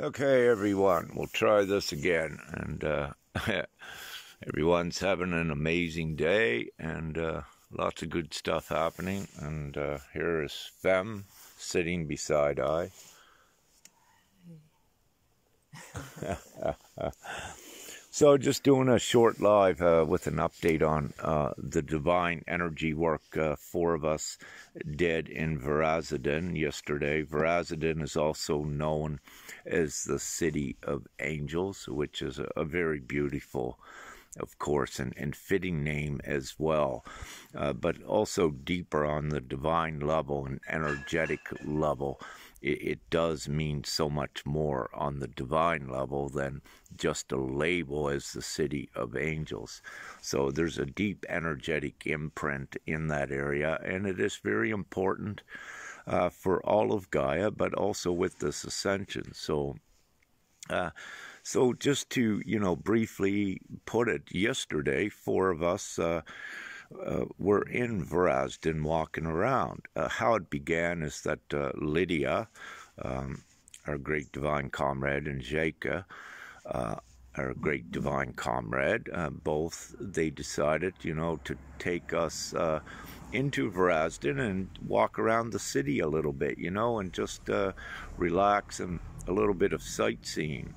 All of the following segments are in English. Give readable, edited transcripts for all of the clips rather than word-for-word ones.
Okay, everyone, we'll try this again. And everyone's having an amazing day and lots of good stuff happening. And here is Fem sitting beside I. So just doing a short live with an update on the divine energy work 4 of us did in VARAžDIN yesterday. VARAžDIN is also known as the City of Angels, which is a very beautiful, of course, and fitting name as well, but also deeper on the divine level and energetic level. It does mean so much more on the divine level than just a label as the City of Angels. So there's a deep energetic imprint in that area, and it is very important for all of Gaia, but also with this ascension. So just to, briefly put it, yesterday, 4 of us were in VARAžDIN walking around. How it began is that Lydia, our great divine comrade, and Jeka, our great divine comrade, both, they decided, to take us into VARAžDIN and walk around the city a little bit, and just relax and a little bit of sightseeing.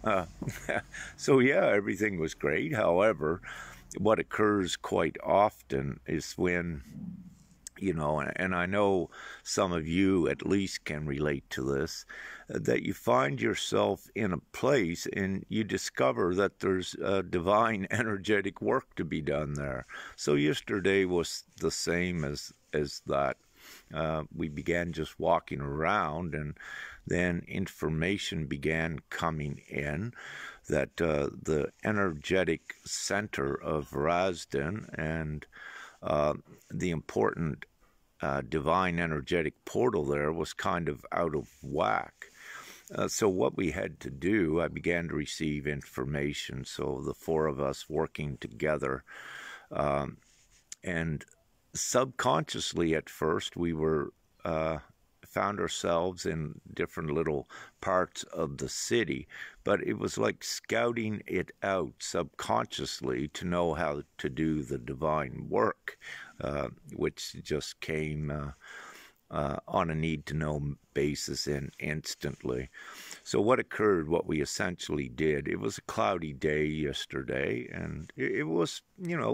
So yeah, everything was great. However, what occurs quite often is when, and I know some of you at least can relate to this, that you find yourself in a place and you discover that there's divine energetic work to be done there. So yesterday was the same as that. We began just walking around, and then information began coming in that the energetic center of VARAžDIN and the important divine energetic portal there was kind of out of whack. So what we had to do, I began to receive information, so the 4 of us working together, and subconsciously at first we were found ourselves in different little parts of the city, but it was like scouting it out subconsciously to know how to do the divine work, which just came on a need-to-know basis and instantly. So what occurred, what we essentially did, it was a cloudy day yesterday, and it was,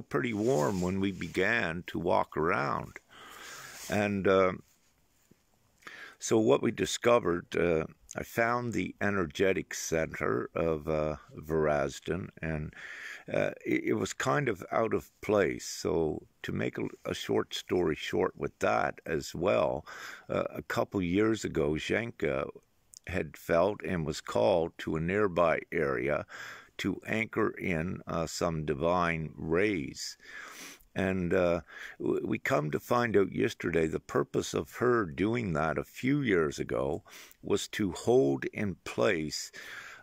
pretty warm when we began to walk around. And so what we discovered, I found the energetic center of VARAžDIN, and it was kind of out of place. So to make a short story short with that as well, a couple years ago, Zhenka had felt and was called to a nearby area to anchor in some divine rays. And we come to find out yesterday the purpose of her doing that a few years ago was to hold in place,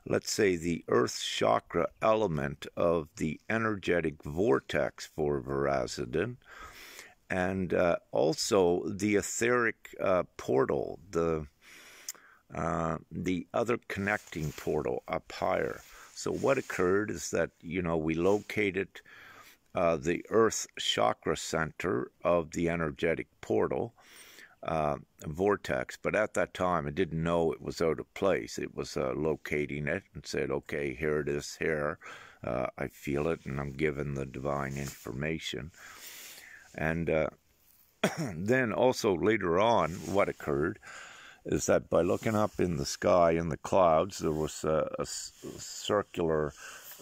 let's say, the earth chakra element of the energetic vortex for VARAžDIN, and also the etheric portal, the other connecting portal up higher. So what occurred is that, we located the earth chakra center of the energetic portal vortex, but at that time I didn't know it was out of place. It was locating it and said, okay, here it is here. I feel it, and I'm given the divine information. And then also later on, what occurred is that by looking up in the sky, in the clouds, there was a circular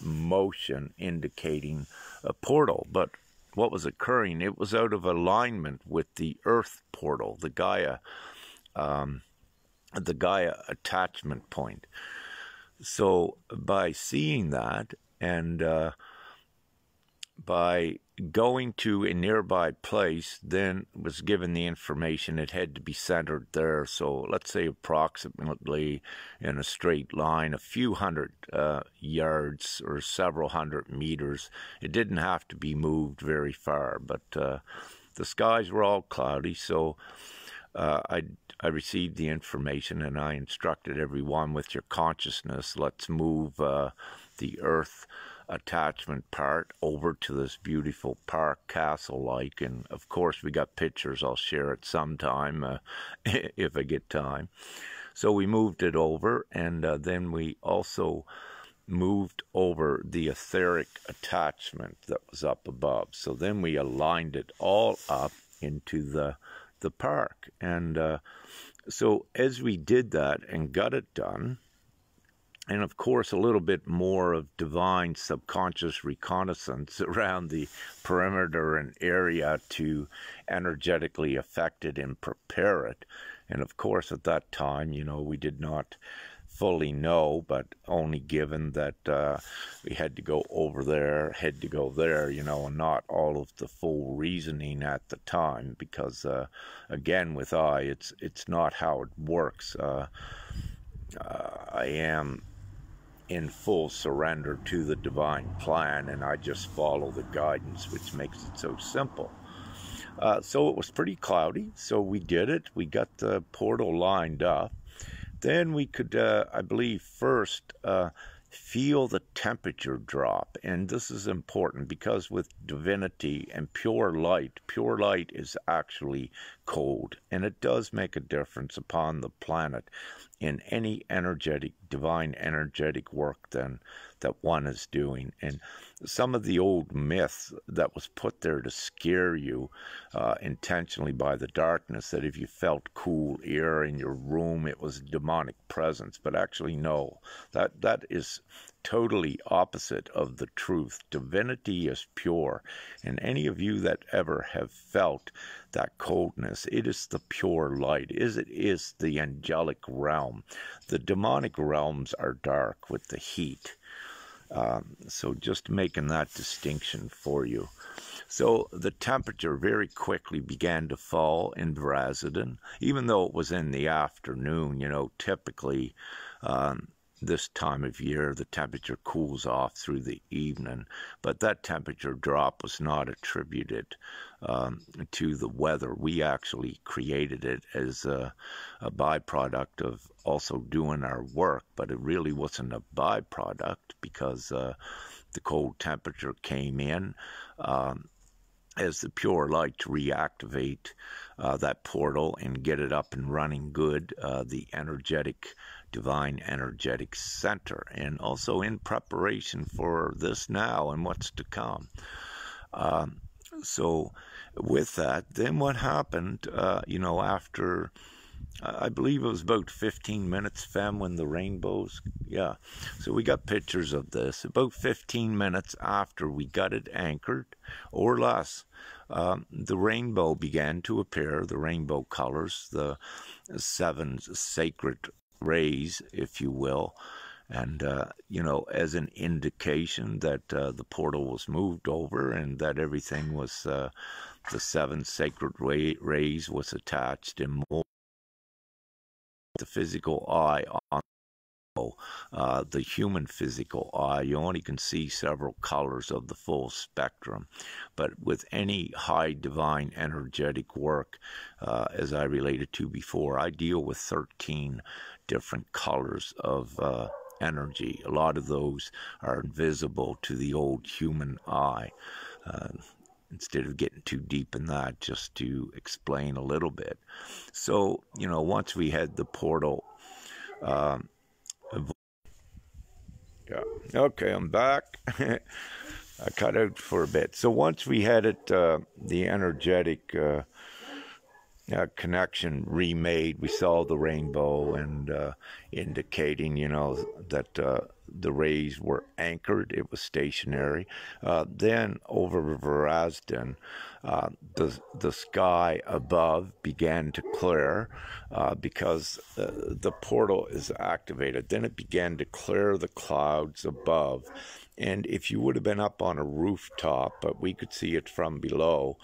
motion indicating a portal. But what was occurring, it was out of alignment with the earth portal, the Gaia attachment point. So by seeing that, and by going to a nearby place, then was given the information it had to be centered there. So let's say approximately in a straight line, a few hundred yards or several hundred meters. It didn't have to be moved very far, but the skies were all cloudy. So I received the information, and I instructed everyone, with your consciousness, let's move the earth attachment part over to this beautiful park, castle-like. And of course we got pictures. I'll share it sometime if I get time. So we moved it over, and then we also moved over the etheric attachment that was up above. So then we aligned it all up into the park. And so as we did that and got it done, and of course a little bit more of divine subconscious reconnaissance around the perimeter and area to energetically affect it and prepare it. And of course at that time, you know, we did not fully know, but only given that we had to go over there, had to go there, you know, and not all of the full reasoning at the time, because again, with it's not how it works. I am in full surrender to the divine plan, and I just follow the guidance, which makes it so simple. So it was pretty cloudy, so we did it. We got the portal lined up. Then we could, I believe, first feel the temperature drop. And this is important because with divinity and pure light is actually cold. And it does make a difference upon the planet in any energetic, divine energetic work then that one is doing. And some of the old myths that was put there to scare you intentionally by the darkness, that if you felt cool air in your room, it was a demonic presence. But actually, no, that is totally opposite of the truth. Divinity is pure. And any of you that ever have felt that coldness, it is the pure light. It is the angelic realm. The demonic realms are dark with the heat. So just making that distinction for you. So the temperature very quickly began to fall in VARAžDIN, even though it was in the afternoon. You know, typically this time of year, the temperature cools off through the evening, but that temperature drop was not attributed to the weather. We actually created it as a byproduct of also doing our work, but it really wasn't a byproduct because the cold temperature came in as the pure light to reactivate that portal and get it up and running good, the energetic, divine energetic center, and also in preparation for this now and what's to come. So with that, then what happened, you know, after, I believe it was about 15 minutes, Fem, when the rainbows, yeah. So we got pictures of this. About 15 minutes after we got it anchored, or less, the rainbow began to appear, the rainbow colors, the 7 sacred rays, if you will. And, you know, as an indication that the portal was moved over and that everything was, the 7 sacred rays was attached and more. The physical eye on the human physical eye, you only can see several colors of the full spectrum. But with any high divine energetic work, as I related to before, I deal with 13 different colors of energy. A lot of those are invisible to the old human eye. Instead of getting too deep in that, just to explain a little bit. So, you know, once we had the portal, yeah, okay, I'm back. I cut out for a bit. So once we had it, the energetic connection remade, we saw the rainbow and indicating, you know, that the rays were anchored. It was stationary. Then over VARAžDIN, the sky above began to clear because the portal is activated. Then it began to clear the clouds above. And if you would have been up on a rooftop, but we could see it from below,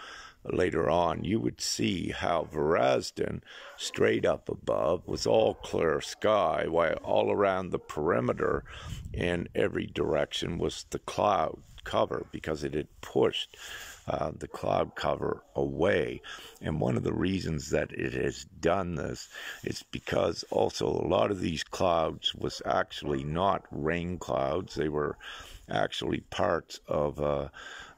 later on, you would see how VARAžDIN, straight up above, was all clear sky, while all around the perimeter in every direction was the cloud cover because it had pushed the cloud cover away. And one of the reasons that it has done this is because also a lot of these clouds was actually not rain clouds. They were actually parts of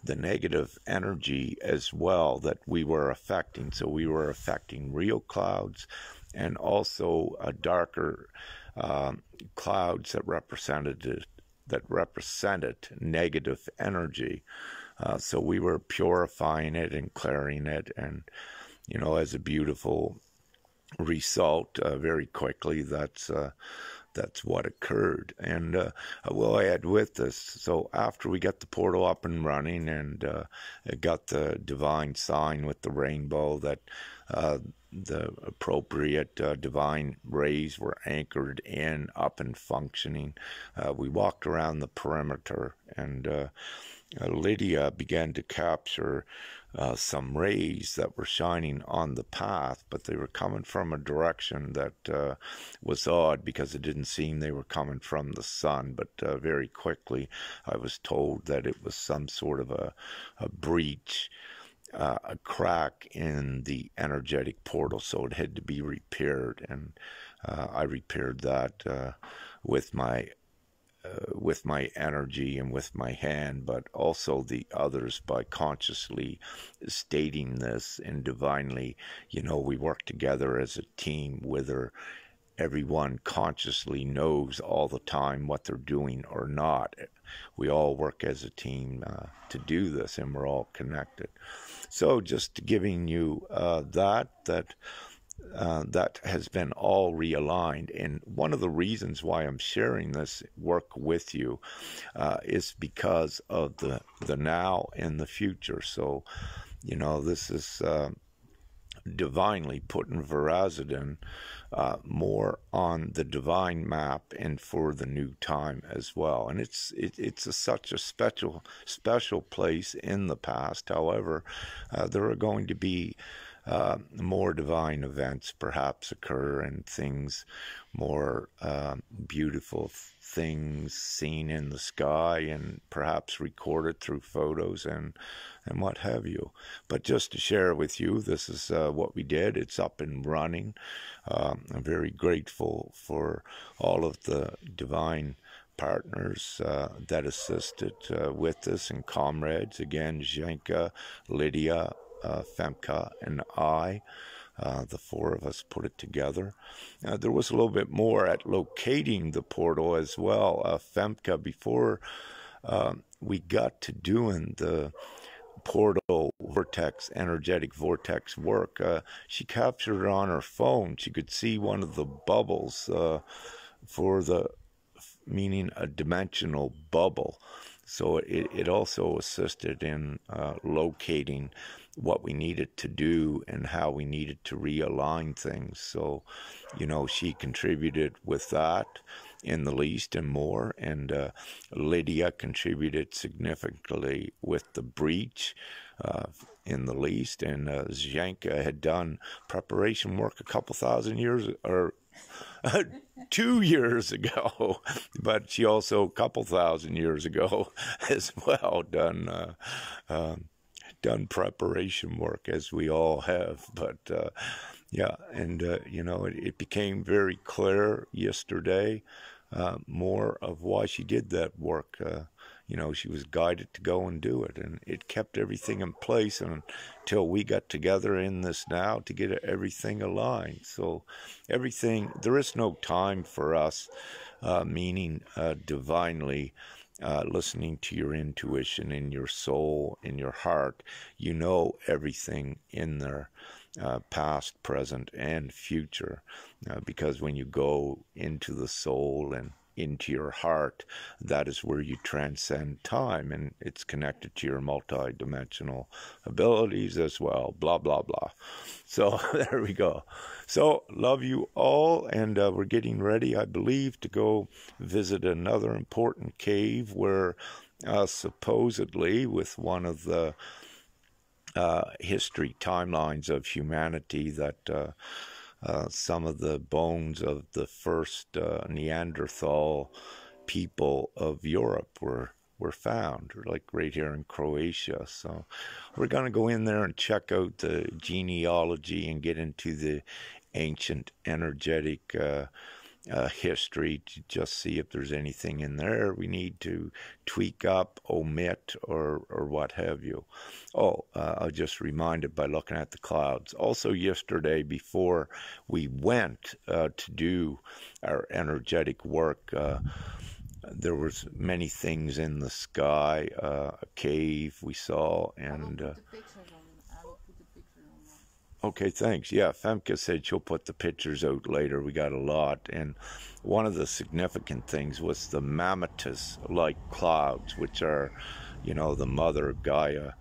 the negative energy as well that we were affecting. So we were affecting real clouds and also darker clouds that represented negative energy. So we were purifying it and clearing it, and as a beautiful result, very quickly, that's what occurred. And I will add with this, so after we got the portal up and running and it got the divine sign with the rainbow that the appropriate divine rays were anchored in, up and functioning, we walked around the perimeter, and Lydia began to capture some rays that were shining on the path, but they were coming from a direction that was odd because it didn't seem they were coming from the sun. But very quickly I was told that it was some sort of a breach, a crack in the energetic portal, so it had to be repaired. And I repaired that with my energy and with my hand, but also the others by consciously stating this and divinely, we work together as a team, whether everyone consciously knows all the time what they're doing or not. We all work as a team to do this, and we're all connected. So just giving you that has been all realigned. And one of the reasons why I'm sharing this work with you is because of the now and the future. So, this is divinely putting VARAžDIN more on the divine map and for the new time as well. And it's such a special place in the past. However, there are going to be more divine events perhaps occur, and things more beautiful things seen in the sky and perhaps recorded through photos and what have you. But just to share with you, this is what we did. It's up and running. I'm very grateful for all of the divine partners that assisted with this, and comrades, again, Zhenka, Lydia, Femka, and I. The four of us put it together. There was a little bit more at locating the portal as well. Femka, before we got to doing the portal energetic vortex work, she captured it on her phone. She could see one of the bubbles meaning a dimensional bubble. So it also assisted in locating what we needed to do and how we needed to realign things. So, she contributed with that in the least and more. And Lydia contributed significantly with the breach in the least. And Zhenka had done preparation work a couple thousand years, or 2 years ago, but she also a couple thousand years ago as well done preparation work, as we all have. But yeah, and it became very clear yesterday more of why she did that work. She was guided to go and do it, and it kept everything in place until we got together in this now to get everything aligned. So there is no time for us, meaning divinely listening to your intuition, in your soul, in your heart. Everything in there, past, present, and future, because when you go into the soul and into your heart, that is where you transcend time, and it's connected to your multi-dimensional abilities as well, blah blah blah. So there we go. So love you all, and we're getting ready, I believe, to go visit another important cave where supposedly, with one of the history timelines of humanity, that some of the bones of the first Neanderthal people of Europe were were found, like right here in Croatia. So we're going to go in there and check out the genealogy and get into the ancient energetic history to just see if there's anything in there we need to tweak up, omit, or what have you. Oh, I was just reminded by looking at the clouds. Also yesterday, before we went to do our energetic work, there was many things in the sky, a cave we saw, and okay, thanks. Yeah, Femke said she'll put the pictures out later. We got a lot. And one of the significant things was the mammatus-like clouds, which are, you know, the mother Gaia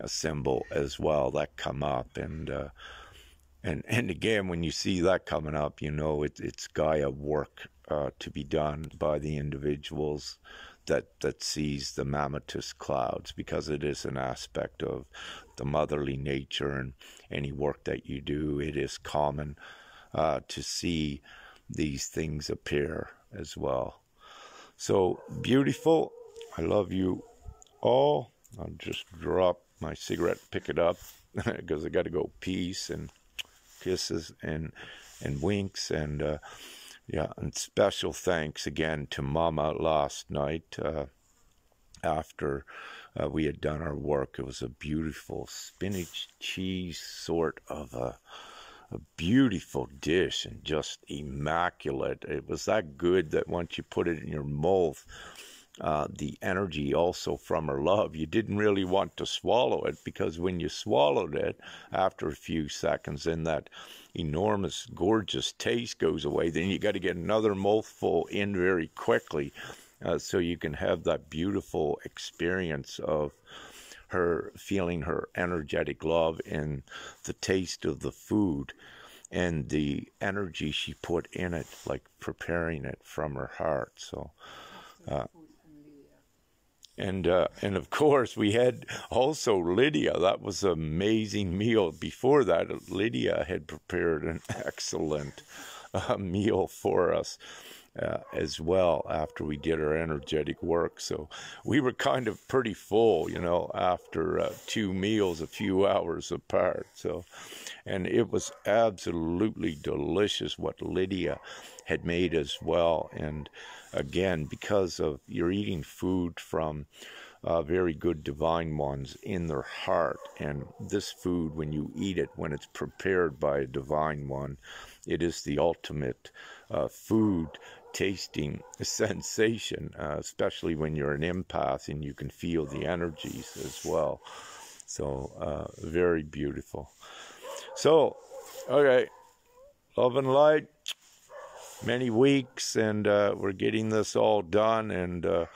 symbol as well, that come up. And again, when you see that coming up, you know it's Gaia work to be done by the individuals that sees the mammatus clouds, because it is an aspect of the motherly nature, and any work that you do, it is common to see these things appear as well. So beautiful. I love you all. I'll just drop my cigarette, pick it up, because I got to go. Peace and kisses and winks, and yeah, and special thanks again to Mama last night after we had done our work. It was a beautiful spinach cheese sort of a beautiful dish, and just immaculate. It was that good that once you put it in your mouth, the energy also from her love, you didn't really want to swallow it, because when you swallowed it, after a few seconds, then that enormous, gorgeous taste goes away. Then you got to get another mouthful in very quickly, so you can have that beautiful experience of her feeling her energetic love in the taste of the food and the energy she put in it, like preparing it from her heart. So and of course we had also Lydia. That was an amazing meal. Before that, Lydia had prepared an excellent meal for us as well after we did our energetic work. So we were kind of pretty full, you know, after 2 meals a few hours apart. So, and it was absolutely delicious what Lydia had made as well. And again, because of you're eating food from very good divine ones in their heart, and this food, when you eat it, when it's prepared by a divine one, it is the ultimate food tasting sensation, especially when you're an empath and you can feel the energies as well. So very beautiful. So, okay, love and light. Many weeks, and we're getting this all done. And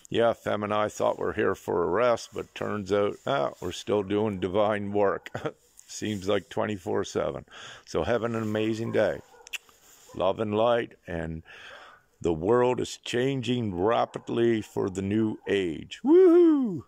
yeah, Fem and I thought we're here for a rest, but turns out we're still doing divine work. Seems like 24/7. So have an amazing day. Love and light, and the world is changing rapidly for the new age. Woohoo!